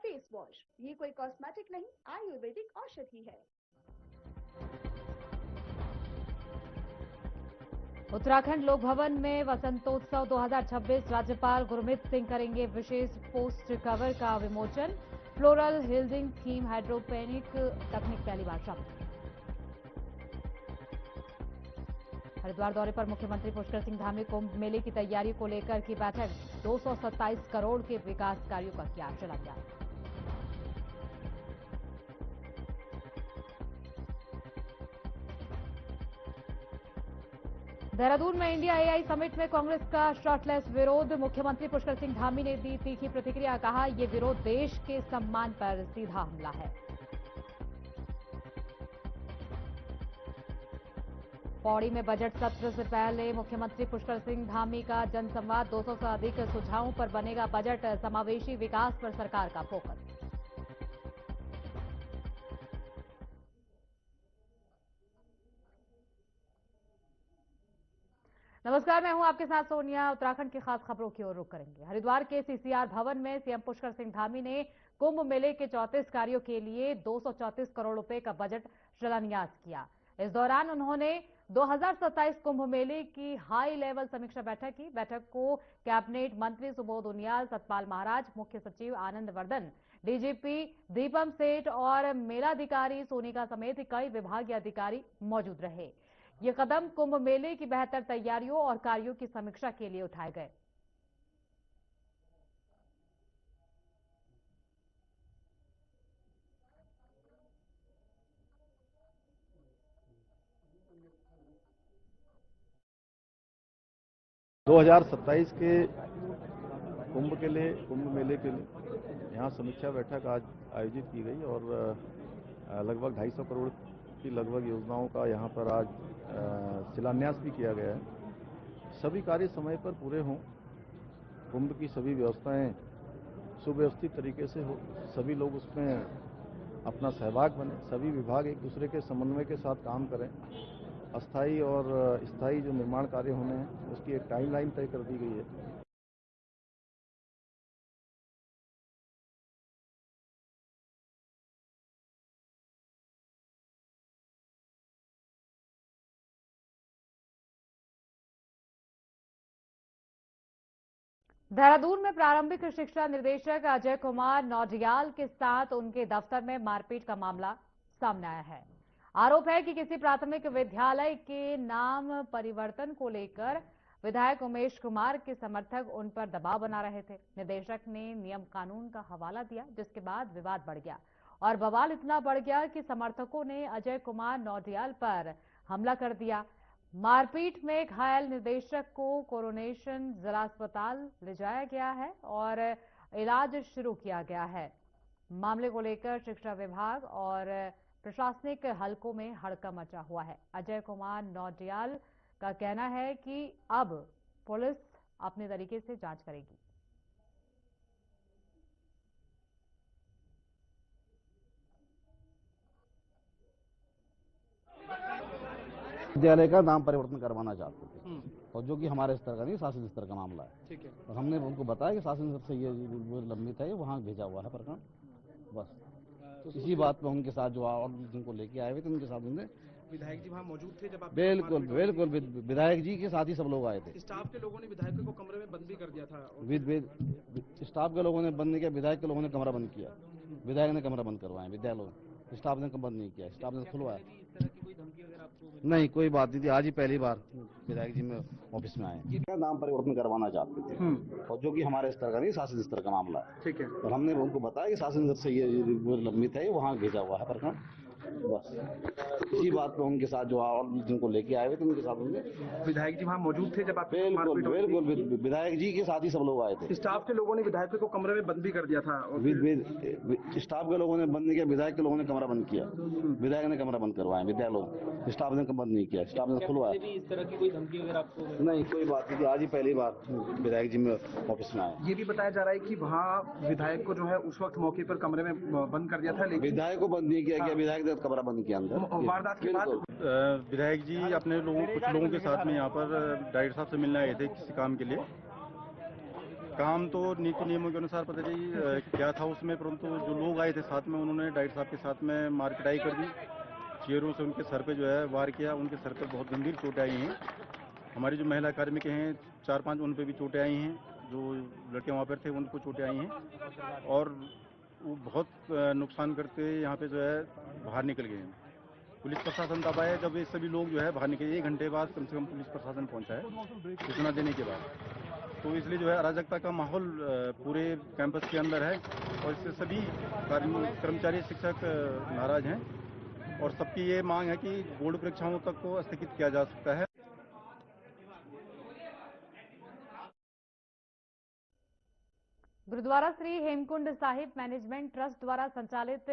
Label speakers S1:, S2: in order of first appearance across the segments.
S1: Face wash. ये कोई cosmetic नहीं, आयुर्वेदिक औषधि है।
S2: उत्तराखंड लोक भवन में वसंतोत्सव 2026 राज्यपाल गुरमीत सिंह करेंगे विशेष पोस्ट कवर का विमोचन। फ्लोरल हिल्डिंग थीम हाइड्रोपोनिक तकनीक पहली बार शामिल। हरिद्वार दौरे पर मुख्यमंत्री पुष्कर सिंह धामी कुंभ मेले की तैयारियों को लेकर की बैठक। 227 करोड़ के विकास कार्यों का किया शिलान्यास। देहरादून में इंडिया एआई समिट में कांग्रेस का शर्टलेस विरोध। मुख्यमंत्री पुष्कर सिंह धामी ने दी तीखी प्रतिक्रिया, कहा यह विरोध देश के सम्मान पर सीधा हमला है। पौड़ी में बजट सत्र से पहले मुख्यमंत्री पुष्कर सिंह धामी का जनसंवाद। 200 से अधिक सुझावों पर बनेगा बजट। समावेशी विकास पर सरकार का फोकस। नमस्कार, मैं हूं आपके साथ सोनिया। उत्तराखंड की खास खबरों की ओर रुख करेंगे। हरिद्वार के सीसीआर भवन में सीएम पुष्कर सिंह धामी ने कुंभ मेले के 34 कार्यों के लिए 234 करोड़ रुपए का बजट शिलान्यास किया। इस दौरान उन्होंने 2027 कुंभ मेले की हाई लेवल समीक्षा बैठक की। बैठक को कैबिनेट मंत्री सुबोध उनियाल, सतपाल महाराज, मुख्य सचिव आनंद वर्धन, डीजीपी दीपम सेठ और मेलाधिकारी सोनिका समेत कई विभागीय अधिकारी मौजूद रहे। ये कदम कुंभ मेले की बेहतर तैयारियों और कार्यों की समीक्षा के लिए उठाए गए।
S3: दो 2027 के कुंभ मेले के लिए यहाँ समीक्षा बैठक आज आयोजित की गई और लगभग 250 करोड़ की लगभग योजनाओं का यहाँ पर आज शिलान्यास भी किया गया है। सभी कार्य समय पर पूरे हों, कुंभ की सभी व्यवस्थाएं सुव्यवस्थित तरीके से हो, सभी लोग उसमें अपना सहभाग बने, सभी विभाग एक दूसरे के समन्वय के साथ काम करें। अस्थायी और स्थायी जो निर्माण कार्य होने हैं उसकी एक टाइमलाइन तय कर दी गई है।
S2: देहरादून में प्रारंभिक शिक्षा निदेशक अजय कुमार नौटियाल के साथ उनके दफ्तर में मारपीट का मामला सामने आया है। आरोप है कि किसी प्राथमिक विद्यालय के नाम परिवर्तन को लेकर विधायक उमेश कुमार के समर्थक उन पर दबाव बना रहे थे। निदेशक ने नियम कानून का हवाला दिया, जिसके बाद विवाद बढ़ गया और बवाल इतना बढ़ गया कि समर्थकों ने अजय कुमार नौटियाल पर हमला कर दिया। मारपीट में घायल निदेशक को कोरोनेशन जिला अस्पताल ले जाया गया है और इलाज शुरू किया गया है। मामले को लेकर शिक्षा विभाग और प्रशासनिक हलकों में हड़कंप मचा हुआ है। अजय कुमार नौटियाल का कहना है कि अब पुलिस अपने तरीके से जांच करेगी।
S4: विद्यालय का नाम परिवर्तन करवाना चाहते थे और जो कि हमारे स्तर का नहीं, शासन स्तर का मामला है।
S5: ठीक है।
S4: और हमने उनको बताया कि शासन स्तर से ये लंबित है, ये वहाँ भेजा हुआ है प्रकरण। बस इसी बात पे उनके साथ जो और जिनको लेके आए हुए थे उनके साथ उनने
S5: विधायक जी वहाँ मौजूद थे जब आप?
S4: बिल्कुल विधायक जी के साथ ही सब लोग आए थे।
S5: स्टाफ के लोगों ने विधायक को कमरे में बंद भी कर दिया था।
S4: स्टाफ के लोगों ने बंद नहीं किया, विधायक के लोगों ने कमरा बंद किया। विधायक ने कमरा बंद करवाया, विद्यालय स्टाफ ने बंद नहीं किया, स्टाफ ने खुलवाया। नहीं, कोई बात नहीं थी। आज ही पहली बार विधायक जी में ऑफिस में आए। नाम परिवर्तन करवाना चाहते थे और जो कि हमारे स्तर का नहीं, शासन स्तर का मामला है।
S5: ठीक है।
S4: और हमने उनको बताया कि शासन स्तर से ये लंबित है, वहाँ भेजा हुआ है प्रकरण। बस इसी बात पे उनके साथ जो और जिनको लेके आए हुए थे उनके साथ उनने
S5: विधायक जी वहाँ मौजूद थे जब आप?
S4: बिल्कुल विधायक जी के साथ ही सब लोग आए थे।
S5: स्टाफ के लोगों ने विधायक को कमरे में बंद भी कर दिया था।
S4: स्टाफ के लोगों ने बंद नहीं किया, विधायक के लोगों ने कमरा बंद किया। विधायक ने कमरा बंद करवाया, विद्यालय स्टाफ ने बंद नहीं किया, स्टाफ ने खुलवाया।
S5: इस तरह की कोई धमकी अगर आपको?
S4: नहीं, कोई बात नहीं। आज ही पहली बार विधायक जी में ऑफिस में आए।
S5: ये भी बताया जा रहा है कि वहाँ विधायक को जो है उस वक्त मौके पर कमरे में बंद कर दिया था, लेकिन
S4: विधायक को बंद नहीं किया गया। विधायक ने कमरा बंद किया अंदर।
S5: वारदात के बाद
S3: विधायक जी कुछ लोगों के साथ में यहाँ पर डायरेक्टर साहब से मिलने आए थे किसी काम के लिए। काम तो नीति नियमों के अनुसार पता नहीं क्या था उसमें, परंतु जो लोग आए थे साथ में उन्होंने डाइट साहब के साथ में मारपिटाई कर दी, चेयरों से उनके सर पे जो है वार किया। उनके सर पे बहुत गंभीर चोटें आई हैं। हमारी जो महिला कार्मिक हैं 4-5 उन पे भी चोटें आई हैं। जो लड़के वहाँ पर थे उनको चोटें आई हैं और वो बहुत नुकसान करते यहाँ पे जो है बाहर निकल गए हैं। पुलिस प्रशासन तब आया जब ये सभी लोग जो है बाहर निकले। 1 घंटे बाद कम से कम पुलिस प्रशासन पहुंचा है सूचना देने के बाद। तो इसलिए जो है अराजकता का माहौल पूरे कैंपस के अंदर है और इससे सभी कर्मचारी शिक्षक नाराज हैं और सबकी ये मांग है कि बोर्ड परीक्षाओं तक को स्थगित किया जा सकता है।
S2: गुरुद्वारा श्री हेमकुंड साहिब मैनेजमेंट ट्रस्ट द्वारा संचालित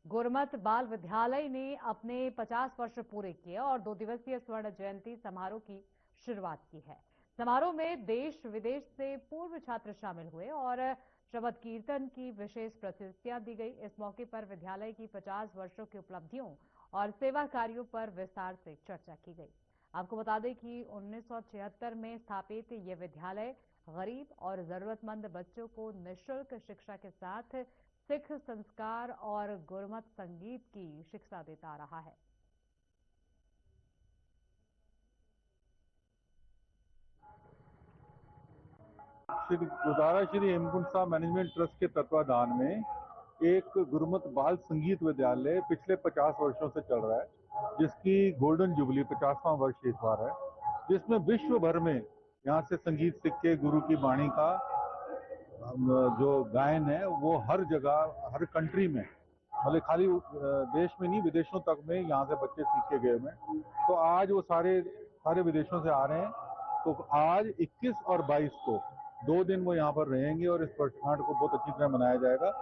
S2: गुरमत बाल विद्यालय ने अपने 50 वर्ष पूरे किए और 2 दिवसीय स्वर्ण जयंती समारोह की शुरुआत की है। समारोह में देश विदेश से पूर्व छात्र शामिल हुए और शबद कीर्तन की विशेष प्रस्तुतियां दी गई। इस मौके पर विद्यालय की 50 वर्षों की उपलब्धियों और सेवा कार्यों पर विस्तार से चर्चा की गई। आपको बता दें कि 1976 में स्थापित ये विद्यालय गरीब और जरूरतमंद बच्चों को निःशुल्क शिक्षा के साथ सिख संस्कार और गुरमत संगीत की शिक्षा देता रहा है।
S6: गुरुद्वारा श्री हेमकुंड साहिब मैनेजमेंट ट्रस्ट के तत्वाधान में एक गुरमत बाल संगीत विद्यालय पिछले 50 वर्षों से चल रहा है, जिसकी गोल्डन जुबली 50वां वर्ष इस बार है, जिसमें विश्व भर में यहाँ से संगीत सीख के गुरु की वाणी का जो गायन है वो हर जगह हर कंट्री में, मतलब खाली देश में नहीं विदेशों तक में यहाँ से बच्चे सीख के गए हैं। तो आज वो सारे विदेशों से आ रहे हैं। तो आज 21 और 22 को 2 दिन वो यहाँ पर रहेंगे और इस वर्षगांठ को बहुत अच्छी तरह मनाया जाएगा।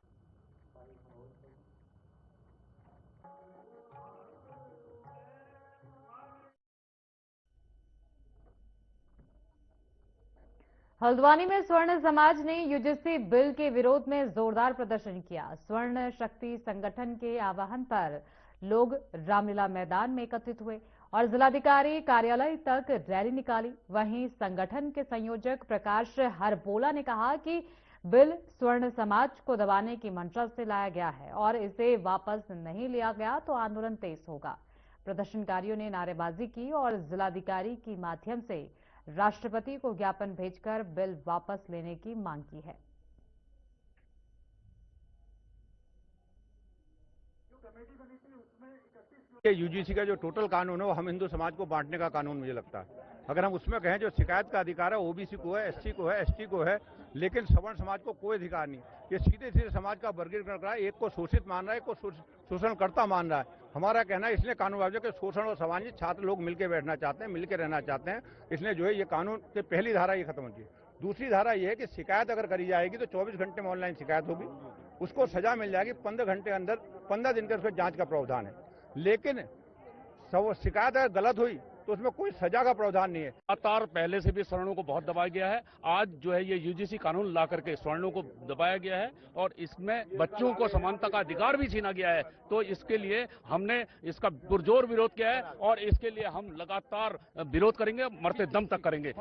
S2: हल्द्वानी में स्वर्ण समाज ने यूजीसी बिल के विरोध में जोरदार प्रदर्शन किया। स्वर्ण शक्ति संगठन के आह्वान पर लोग रामलीला मैदान में एकत्रित हुए और जिलाधिकारी कार्यालय तक रैली निकाली। वहीं संगठन के संयोजक प्रकाश हरबोला ने कहा कि बिल स्वर्ण समाज को दबाने की मंशा से लाया गया है और इसे वापस नहीं लिया गया तो आंदोलन तेज होगा। प्रदर्शनकारियों ने नारेबाजी की और जिलाधिकारी के माध्यम से राष्ट्रपति को ज्ञापन भेजकर बिल वापस लेने की मांग की है।
S7: यूजीसी का जो टोटल कानून है वो हम हिंदू समाज को बांटने का कानून मुझे लगता है। अगर हम उसमें कहें जो शिकायत का अधिकार है ओबीसी को है, एससी को है, एसटी को है, लेकिन सवर्ण समाज को कोई अधिकार नहीं। ये सीधे सीधे समाज का वर्गीकरण कर रहा है, एक को शोषित मान रहा है, एक को शोषणकर्ता मान रहा है। हमारा कहना है इसलिए कानून बाबू कि शोषण और समाज छात्र लोग मिलकर बैठना चाहते हैं, मिलकर रहना चाहते हैं, इसलिए जो है ये कानून की पहली धारा ये खत्म होती है। दूसरी धारा ये है कि शिकायत अगर करी जाएगी तो 24 घंटे में ऑनलाइन शिकायत होगी, उसको सजा मिल जाएगी। 15 घंटे अंदर 15 दिन के उसके जांच का प्रावधान है, लेकिन शिकायत अगर गलत हुई तो उसमें कोई सजा का प्रावधान नहीं है।
S8: लगातार पहले से भी स्वर्णों को बहुत दबाया गया है। आज जो है ये यूजीसी कानून ला करके स्वर्णों को दबाया गया है और इसमें बच्चों को समानता का अधिकार भी छीना गया है। तो इसके लिए हमने इसका पुरजोर विरोध किया है और इसके लिए हम लगातार विरोध करेंगे, मरते दम तक करेंगे।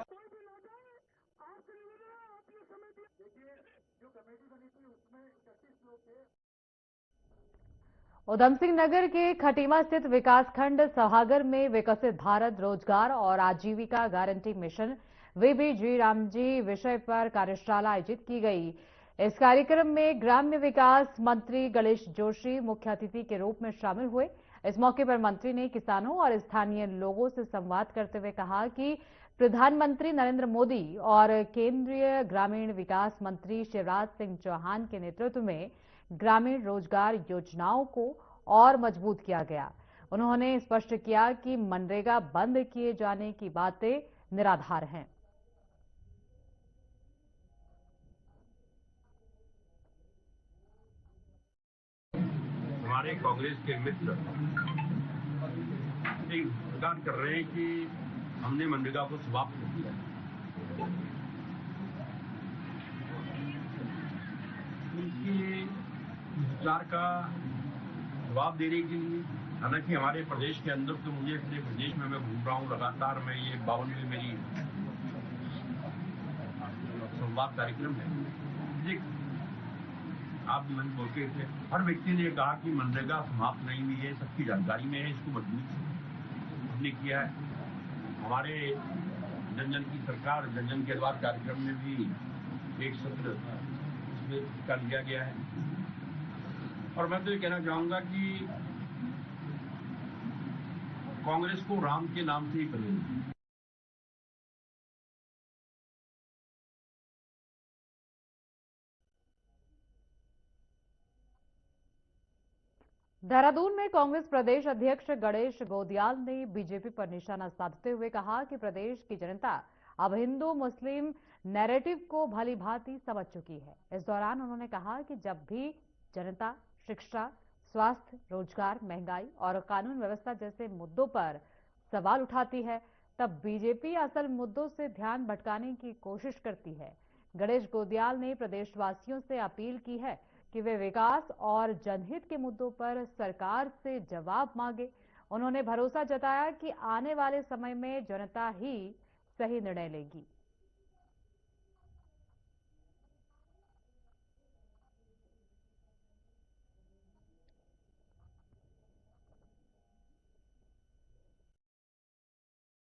S2: उधमसिंह नगर के खटीमा स्थित विकासखंड सहागर में विकसित भारत रोजगार और आजीविका गारंटी मिशन वीबीजी रामजी विषय पर कार्यशाला आयोजित की गई। इस कार्यक्रम में ग्राम्य विकास मंत्री गणेश जोशी मुख्य अतिथि के रूप में शामिल हुए। इस मौके पर मंत्री ने किसानों और स्थानीय लोगों से संवाद करते हुए कहा कि प्रधानमंत्री नरेंद्र मोदी और केंद्रीय ग्रामीण विकास मंत्री शिवराज सिंह चौहान के नेतृत्व में ग्रामीण रोजगार योजनाओं को और मजबूत किया गया। उन्होंने स्पष्ट किया कि मनरेगा बंद किए जाने की बातें निराधार हैं।
S9: हमारे कांग्रेस के मित्र इंतजार कर रहे हैं कि हमने मनरेगा को समाप्त कर दिया। उनकी विचार का जवाब देने के लिए, हालांकि हमारे प्रदेश के अंदर तो मुझे अपने प्रदेश में मैं घूम रहा हूँ लगातार। मैं ये 52वीं मेरी संवाद कार्यक्रम है। आप भी मन बोल के थे, हर व्यक्ति ने कहा कि मनरेगा समाप्त नहीं हुई है, सबकी जानकारी में है, इसको मजबूत हमने किया है। हमारे जन जन की सरकार जन जन के द्वार कार्यक्रम में भी एक सत्र इसमें का लिया गया है। और मैं तो ये कहना चाहूंगा कि कांग्रेस को राम के नाम से ही करेंगे।
S2: देहरादून में कांग्रेस प्रदेश अध्यक्ष गणेश गोदियाल ने बीजेपी पर निशाना साधते हुए कहा कि प्रदेश की जनता अब हिंदू मुस्लिम नैरेटिव को भली भांति समझ चुकी है। इस दौरान उन्होंने कहा कि जब भी जनता शिक्षा, स्वास्थ्य, रोजगार, महंगाई और कानून व्यवस्था जैसे मुद्दों पर सवाल उठाती है, तब बीजेपी असल मुद्दों से ध्यान भटकाने की कोशिश करती है। गणेश गोदियाल ने प्रदेशवासियों से अपील की है कि वे विकास और जनहित के मुद्दों पर सरकार से जवाब मांगे। उन्होंने भरोसा जताया कि आने वाले समय में जनता ही सही निर्णय लेगी।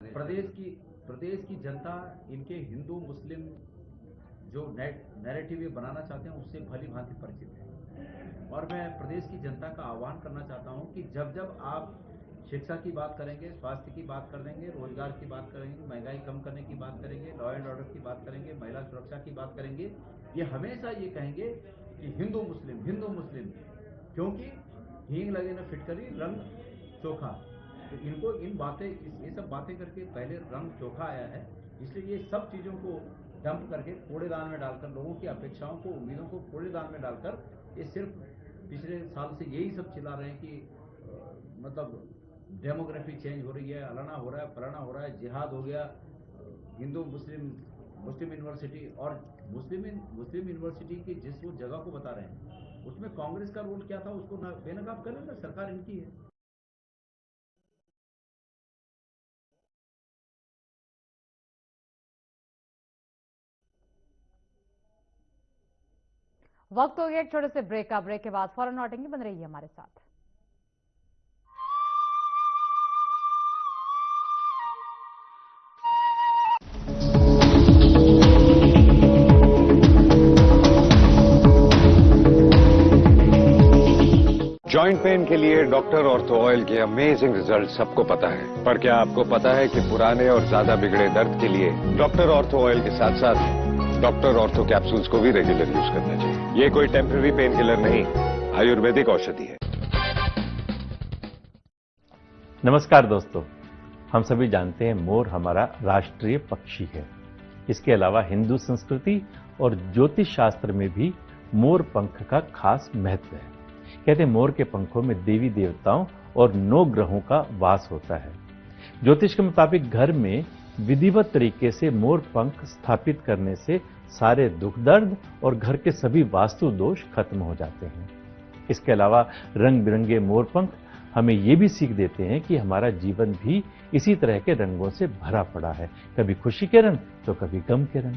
S10: प्रदेश की जनता इनके हिंदू मुस्लिम जो नैरेटिव ये बनाना चाहते हैं उससे भली भांति परिचित है। और मैं प्रदेश की जनता का आह्वान करना चाहता हूं कि जब जब आप शिक्षा की बात करेंगे, स्वास्थ्य की बात कर देंगे, रोजगार की बात करेंगे, महंगाई कम करने की बात करेंगे, लॉ एंड ऑर्डर की बात करेंगे, महिला सुरक्षा की बात करेंगे, ये हमेशा ये कहेंगे कि हिंदू मुस्लिम, क्योंकि हींग लगे न फिटकरी रंग चोखा। तो इनको ये सब बातें करके पहले रंग चोखा आया है, इसलिए ये सब चीजों को डंप करके कूड़ेदान में डालकर, लोगों की अपेक्षाओं को, उम्मीदों को कूड़ेदान में डालकर, ये सिर्फ पिछले साल से यही सब चिल्ला रहे हैं कि मतलब डेमोग्राफी चेंज हो रही है, अलाना हो रहा है, फलाना हो रहा है, जिहाद हो गया, हिंदू मुस्लिम यूनिवर्सिटी। और मुस्लिम यूनिवर्सिटी की जिस वो जगह को बता रहे हैं उसमें कांग्रेस का रोल क्या था, उसको बेनकाब करने का सरकार इनकी है।
S2: वक्त हो गया एक छोटे से ब्रेक का। ब्रेक के बाद फौरन लौटेंगे, बन रहिए हमारे साथ।
S11: जॉइंट पेन के लिए डॉक्टर ऑर्थो ऑयल के अमेजिंग रिजल्ट सबको पता है, पर क्या आपको पता है कि पुराने और ज्यादा बिगड़े दर्द के लिए डॉक्टर ऑर्थो ऑयल के साथ साथ डॉक्टर ऑर्थो कैप्सूल्स को भी रेगुलर यूज करना चाहिए। ये कोई टेम्पररी पेन किलर नहीं, आयुर्वेदिक औषधि है।
S12: नमस्कार दोस्तों, हम सभी जानते हैं मोर हमारा राष्ट्रीय पक्षी है। इसके अलावा हिंदू संस्कृति और ज्योतिष शास्त्र में भी मोर पंख का खास महत्व है। कहते हैं मोर के पंखों में देवी देवताओं और 9 ग्रहों का वास होता है। ज्योतिष के मुताबिक घर में विधिवत तरीके से मोर पंख स्थापित करने से सारे दुख दर्द और घर के सभी वास्तु दोष खत्म हो जाते हैं। इसके अलावा रंग बिरंगे मोर पंख हमें ये भी सीख देते हैं कि हमारा जीवन भी इसी तरह के रंगों से भरा पड़ा है, कभी खुशी के रंग तो कभी गम के रंग।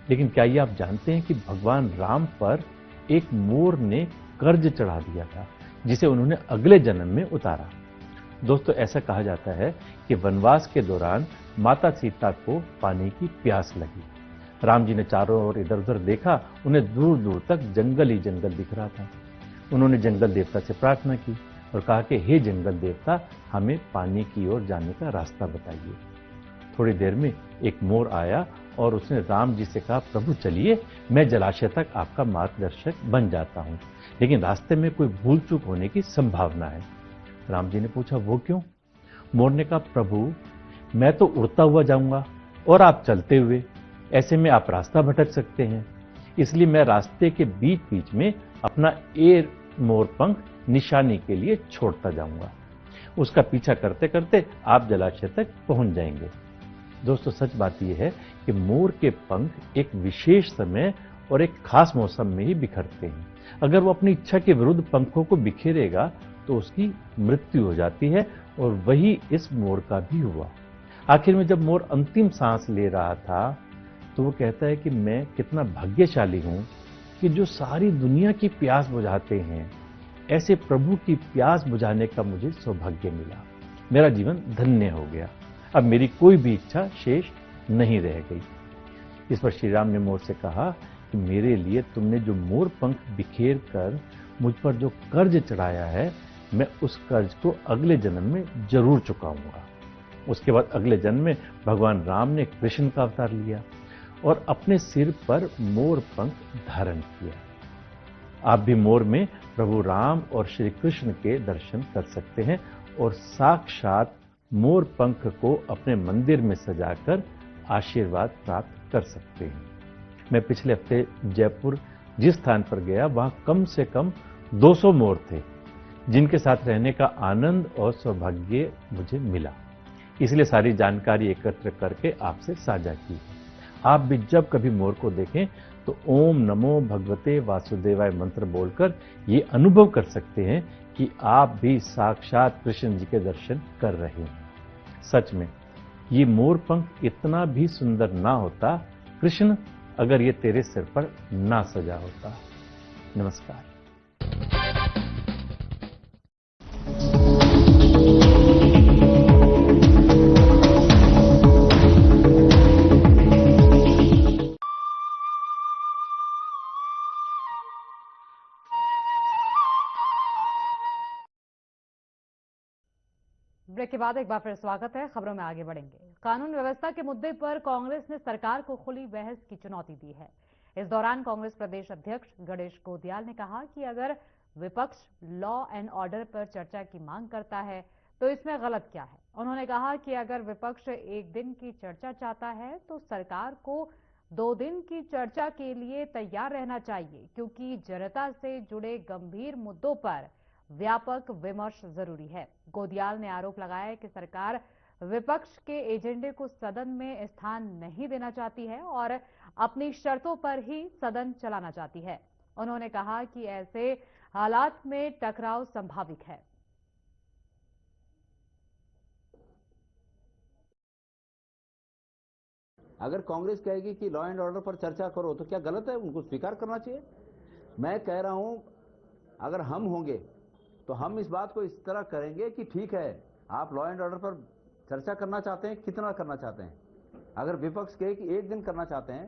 S12: लेकिन क्या ये आप जानते हैं कि भगवान राम पर एक मोर ने कर्ज चढ़ा दिया था, जिसे उन्होंने अगले जन्म में उतारा। दोस्तों, ऐसा कहा जाता है कि वनवास के दौरान माता सीता को पानी की प्यास लगी। राम जी ने चारों ओर इधर उधर देखा, उन्हें दूर दूर तक जंगल ही जंगल दिख रहा था। उन्होंने जंगल देवता से प्रार्थना की और कहा कि हे जंगल देवता, हमें पानी की ओर जाने का रास्ता बताइए। थोड़ी देर में एक मोर आया और उसने राम जी से कहा, प्रभु चलिए, मैं जलाशय तक आपका मार्गदर्शक बन जाता हूं, लेकिन रास्ते में कोई भूल चूक होने की संभावना है। राम जी ने पूछा, वो क्यों? मोर ने कहा, प्रभु मैं तो उड़ता हुआ जाऊंगा और आप चलते हुए, ऐसे में आप रास्ता भटक सकते हैं, इसलिए मैं रास्ते के बीच बीच में अपना एयर मोर पंख निशानी के लिए छोड़ता जाऊंगा। उसका पीछा करते करते आप जलाशय तक पहुंच जाएंगे। दोस्तों, सच बात यह है कि मोर के पंख एक विशेष समय और एक खास मौसम में ही बिखरते हैं। अगर वो अपनी इच्छा के विरुद्ध पंखों को बिखेरेगा तो उसकी मृत्यु हो जाती है, और वही इस मोर का भी हुआ। आखिर में जब मोर अंतिम सांस ले रहा था तो वो कहता है कि मैं कितना भाग्यशाली हूं कि जो सारी दुनिया की प्यास बुझाते हैं, ऐसे प्रभु की प्यास बुझाने का मुझे सौभाग्य मिला। मेरा जीवन धन्य हो गया। अब मेरी कोई भी इच्छा शेष नहीं रह गई। इस पर श्री राम ने मोर से कहा कि मेरे लिए तुमने जो मोर पंख बिखेर कर मुझ पर जो कर्ज चढ़ाया है, मैं उस कर्ज को अगले जन्म में जरूर चुकाऊंगा। उसके बाद अगले जन्म में भगवान राम ने कृष्ण का अवतार लिया और अपने सिर पर मोर पंख धारण किया। आप भी मोर में प्रभु राम और श्री कृष्ण के दर्शन कर सकते हैं और साक्षात मोर पंख को अपने मंदिर में सजाकर आशीर्वाद प्राप्त कर सकते हैं। मैं पिछले हफ्ते जयपुर जिस स्थान पर गया, वहां कम से कम 200 मोर थे, जिनके साथ रहने का आनंद और सौभाग्य मुझे मिला। इसलिए सारी जानकारी एकत्र करके आपसे साझा की। आप भी जब कभी मोर को देखें तो ओम नमो भगवते वासुदेवाय मंत्र बोलकर ये अनुभव कर सकते हैं कि आप भी साक्षात कृष्ण जी के दर्शन कर रहे हैं। सच में ये मोर पंख इतना भी सुंदर ना होता, कृष्ण, अगर ये तेरे सिर पर ना सजा होता। नमस्कार।
S2: ब्रेक के बाद एक बार फिर स्वागत है। खबरों में आगे बढ़ेंगे। कानून व्यवस्था के मुद्दे पर कांग्रेस ने सरकार को खुली बहस की चुनौती दी है। इस दौरान कांग्रेस प्रदेश अध्यक्ष गणेश गोदियाल ने कहा कि अगर विपक्ष लॉ एंड ऑर्डर पर चर्चा की मांग करता है तो इसमें गलत क्या है। उन्होंने कहा कि अगर विपक्ष एक दिन की चर्चा चाहता है तो सरकार को 2 दिन की चर्चा के लिए तैयार रहना चाहिए, क्योंकि जनता से जुड़े गंभीर मुद्दों पर व्यापक विमर्श जरूरी है। गोदियाल ने आरोप लगाया कि सरकार विपक्ष के एजेंडे को सदन में स्थान नहीं देना चाहती है और अपनी शर्तों पर ही सदन चलाना चाहती है। उन्होंने कहा कि ऐसे हालात में टकराव संभावित है।
S10: अगर कांग्रेस कहेगी कि लॉ एंड ऑर्डर पर चर्चा करो तो क्या गलत है? उनको स्वीकार करना चाहिए। मैं कह रहा हूं, अगर हम होंगे तो हम इस बात को इस तरह करेंगे कि ठीक है, आप लॉ एंड ऑर्डर पर चर्चा करना चाहते हैं, कितना करना चाहते हैं। अगर विपक्ष कहे कि 1 दिन करना चाहते हैं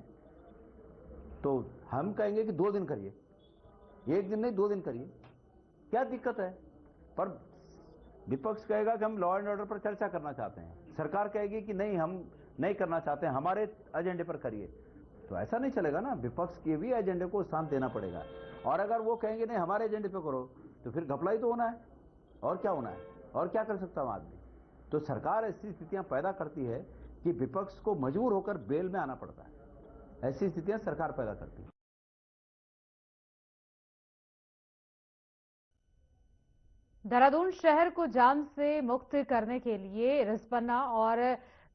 S10: तो हम कहेंगे कि 2 दिन करिए। 1 दिन नहीं, 2 दिन करिए, क्या दिक्कत है? पर विपक्ष कहेगा कि हम लॉ एंड ऑर्डर पर चर्चा करना चाहते हैं, सरकार कहेगी कि नहीं, हम नहीं करना चाहते हैं, हमारे एजेंडे पर करिए, तो ऐसा नहीं चलेगा ना। विपक्ष के भी एजेंडे को स्थान देना पड़ेगा। और अगर वो कहेंगे नहीं हमारे एजेंडे पे करो, तो फिर घपला ही तो होना है। और क्या होना है? और क्या कर सकता हूं आदमी? तो सरकार ऐसी स्थितियां पैदा करती है कि विपक्ष को मजबूर होकर बेल में आना पड़ता है। ऐसी स्थितियां सरकार पैदा करती है।
S2: देहरादून शहर को जाम से मुक्त करने के लिए रिस्पन्ना और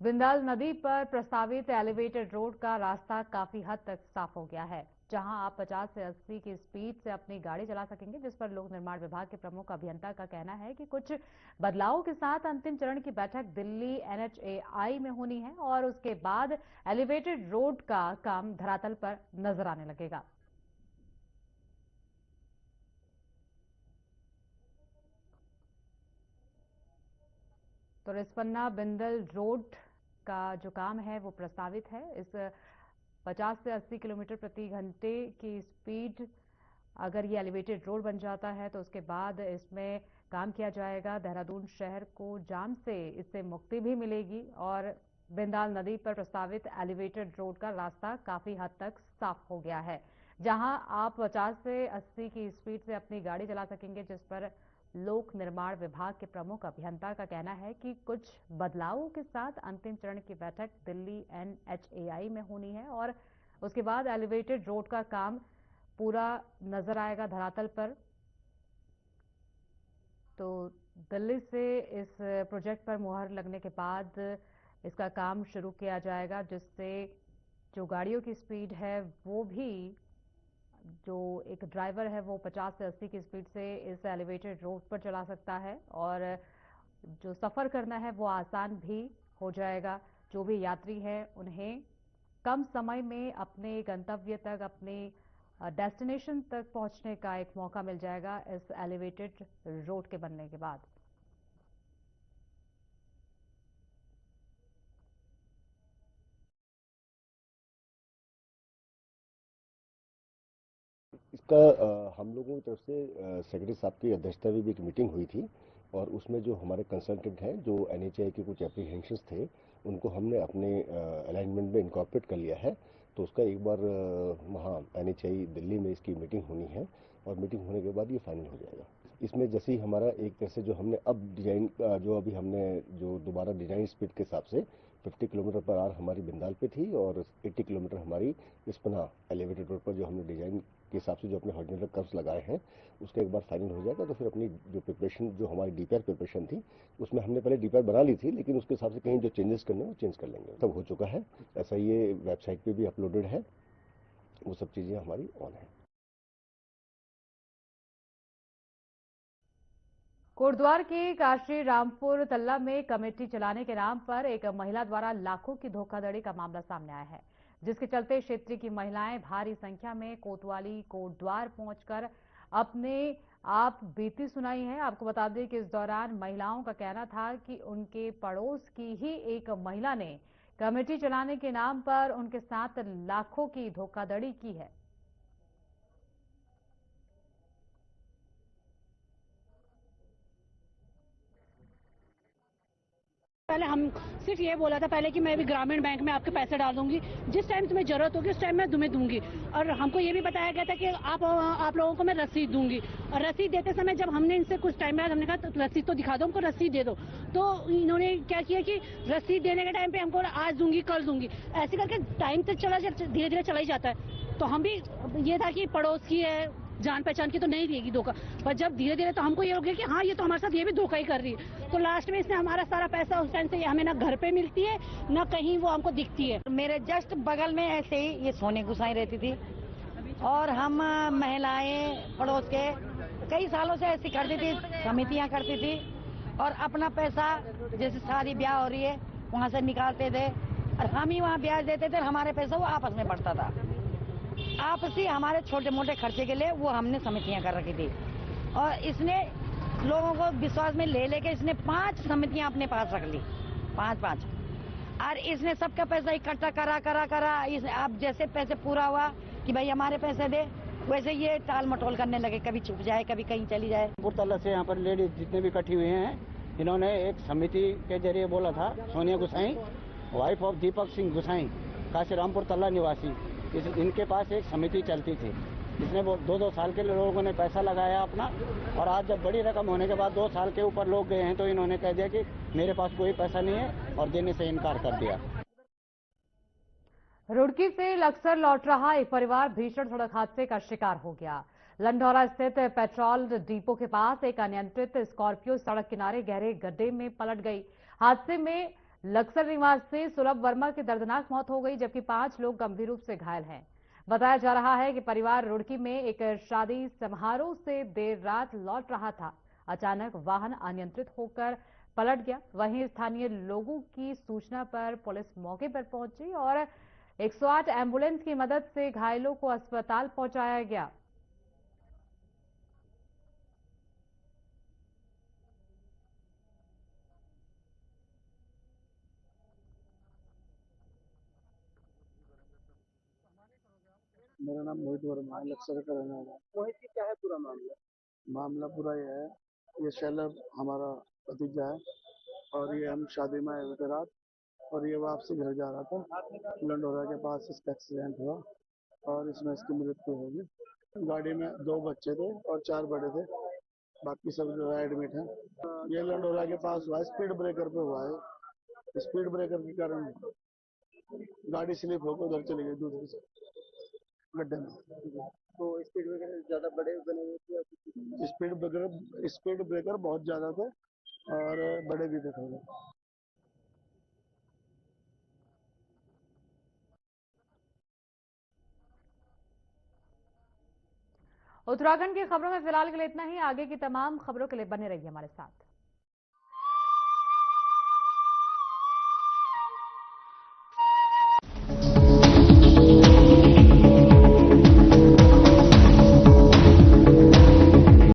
S2: बिंदाल नदी पर प्रस्तावित एलिवेटेड रोड का रास्ता काफी हद तक साफ हो गया है, जहां आप 50 से 80 की स्पीड से अपनी गाड़ी चला सकेंगे, जिस पर लोक निर्माण विभाग के प्रमुख अभियंता का कहना है कि कुछ बदलावों के साथ अंतिम चरण की बैठक दिल्ली NHAI में होनी है और उसके बाद एलिवेटेड रोड का काम धरातल पर नजर आने लगेगा। तो रिस्पन्ना बिंदल रोड का जो काम है वो प्रस्तावित है। इस 50 से 80 किलोमीटर प्रति घंटे की स्पीड, अगर ये एलिवेटेड रोड बन जाता है तो उसके बाद इसमें काम किया जाएगा। देहरादून शहर को जाम से इससे मुक्ति भी मिलेगी और बिंदाल नदी पर प्रस्तावित एलिवेटेड रोड का रास्ता काफी हद तक साफ हो गया है, जहां आप 50 से 80 की स्पीड से अपनी गाड़ी चला सकेंगे, जिस पर लोक निर्माण विभाग के प्रमुख अभियंता का कहना है कि कुछ बदलावों के साथ अंतिम चरण की बैठक दिल्ली NHAI में होनी है और उसके बाद एलिवेटेड रोड का काम पूरा नजर आएगा धरातल पर। तो दिल्ली से इस प्रोजेक्ट पर मुहर लगने के बाद इसका काम शुरू किया जाएगा, जिससे जो गाड़ियों की स्पीड है वो भी, जो एक ड्राइवर है वो 50 से 80 की स्पीड से इस एलिवेटेड रोड पर चला सकता है और जो सफर करना है वो आसान भी हो जाएगा। जो भी यात्री हैं उन्हें कम समय में अपने गंतव्य तक, अपने डेस्टिनेशन तक पहुंचने का एक मौका मिल जाएगा इस एलिवेटेड रोड के बनने के बाद।
S13: इसका हम लोगों की तरफ से सेक्रेटरी साहब की अध्यक्षता में भी एक मीटिंग हुई थी और उसमें जो हमारे कंसल्टेंट हैं, जो NHAI के कुछ एप्रीहेंशंस थे, उनको हमने अपने अलाइनमेंट में इनकॉर्पोरेट कर लिया है। तो उसका एक बार वहाँ NHAI दिल्ली में इसकी मीटिंग होनी है और मीटिंग होने के बाद ये फाइनल हो जाएगा। इसमें जैसे ही हमारा एक तरह से जो हमने अब डिजाइन जो अभी हमने जो दोबारा डिजाइन स्पीड के हिसाब से 50 किलोमीटर पर आवर हमारी बिंदाल पे थी और 80 किलोमीटर हमारी इस्पना एलिवेटेड रोड पर जो हमने डिजाइन के हिसाब से जो अपने हॉरिजॉन्टल कर्व्स लगाए हैं, उसका एक बार फाइनल हो जाएगा तो फिर अपनी जो प्रिपरेशन, जो हमारी डीपीआर प्रिपरेशन थी, उसमें हमने पहले डीपीआर बना ली थी, लेकिन उसके हिसाब से कहीं जो चेंजेस करने वो चेंज कर लेंगे। सब हो चुका है, ऐसा ये वेबसाइट पे भी अपलोडेड है, वो सब चीजें हमारी ऑन है।
S2: कोटद्वार के काशी रामपुर तल्ला में कमेटी चलाने के नाम पर एक महिला द्वारा लाखों की धोखाधड़ी का मामला सामने आया है, जिसके चलते क्षेत्र की महिलाएं भारी संख्या में कोतवाली कोटद्वार पहुंचकर अपने आप बीती सुनाई है। आपको बता दें कि इस दौरान महिलाओं का कहना था कि उनके पड़ोस की ही एक महिला ने कमेटी चलाने के नाम पर उनके साथ लाखों की धोखाधड़ी की है।
S14: पहले हम सिर्फ ये बोला था पहले कि मैं भी ग्रामीण बैंक में आपके पैसे डाल दूंगी, जिस टाइम तुम्हें जरूरत होगी उस टाइम मैं तुम्हें दूंगी। और हमको ये भी बताया गया था कि आप लोगों को मैं रसीद दूंगी। और रसीद देते समय जब हमने इनसे कुछ टाइम बाद हमने कहा तो रसीद तो दिखा दो, हमको रसीद दे दो, तो इन्होंने क्या किया कि रसीद देने के टाइम पे हमको आज दूंगी कल दूंगी, ऐसे करके टाइम तो धीरे धीरे चला ही जाता है। तो हम भी ये था कि पड़ोस की है, जान पहचान की तो नहीं देगी धोखा, पर जब धीरे धीरे तो हमको ये हो गया कि हाँ ये तो हमारे साथ ये भी धोखा ही कर रही है। तो लास्ट में इसने हमारा सारा पैसा उस टाइम से हमें ना घर पे मिलती है ना कहीं वो हमको दिखती है।
S15: मेरे जस्ट बगल में ऐसे ही ये सोने गुसाई रहती थी और हम महिलाएं पड़ोस के कई सालों से ऐसी करती थी, समितियां करती थी और अपना पैसा जैसे शादी ब्याह हो रही है वहाँ से निकालते थे और हम ही वहाँ ब्याज देते थे, हमारे पैसा वो आपस में बढ़ता था। आपसी हमारे छोटे मोटे खर्चे के लिए वो हमने समितियां कर रखी थी और इसने लोगों को विश्वास में ले लेके इसने 5 समितियां अपने पास रख ली, 5 और इसने सबका पैसा इकट्ठा करा इस अब जैसे पैसे पूरा हुआ कि भाई हमारे पैसे दे, वैसे ये टाल मटोल करने लगे, कभी छुप जाए कभी कहीं चली जाए।
S16: पुरतल्ला से यहाँ पर लेडीज जितने भी इकट्ठी हुए हैं, इन्होंने एक समिति के जरिए बोला था, सोनिया गुसाई वाइफ ऑफ दीपक सिंह गुसाई काशी रामपुर तल्ला निवासी, इनके पास एक समिति चलती थी। इसने 2-2 साल के लोगों ने पैसा लगाया अपना और आज जब बड़ी रकम होने के बाद 2 साल के ऊपर लोग गए हैं तो इन्होंने कह दिया कि मेरे पास कोई पैसा नहीं है और देने से इनकार कर दिया।
S2: रुड़की से लक्सर लौट रहा एक परिवार भीषण सड़क हादसे का शिकार हो गया। लंढौरा स्थित पेट्रोल डिपो के पास एक अनियंत्रित स्कॉर्पियो सड़क किनारे गहरे गड्ढे में पलट गई। हादसे में लक्सर निवासी सुलभ वर्मा की दर्दनाक मौत हो गई, जबकि 5 लोग गंभीर रूप से घायल हैं। बताया जा रहा है कि परिवार रुड़की में एक शादी समारोह से देर रात लौट रहा था। अचानक वाहन अनियंत्रित होकर पलट गया। वहीं स्थानीय लोगों की सूचना पर पुलिस मौके पर पहुंची और 108 एम्बुलेंस की मदद से घायलों को अस्पताल पहुंचाया गया।
S17: मेरा नाम मोहित वर्मा है, लक्सर का रहने वाला। मोहित जी, क्या है पूरा मामला? मामला पूरा यह है, ये शैलर हमारा भतीजा है और ये हम शादी में आए हुए थे रात और ये वापसी घर जा रहा था। लंढौरा के पास इसका एक्सीडेंट हुआ और इसमें इसकी मृत्यु हो गई। गाड़ी में 2 बच्चे थे और 4 बड़े थे, बाकी सब जो है एडमिट है। ये लंढौरा के पास हुआ, स्पीड ब्रेकर पे हुआ है। स्पीड ब्रेकर के कारण गाड़ी स्लिप होकर उधर चली गई दूसरी गड्ढे में। तो स्पीड ब्रेकर ज्यादा बड़े बने हुए थे? स्पीड ब्रेकर बहुत ज्यादा थे और बड़े भी थे थोड़े।
S2: उत्तराखंड की खबरों में फिलहाल के लिए इतना ही। आगे की तमाम खबरों के लिए बने रहिए हमारे साथ।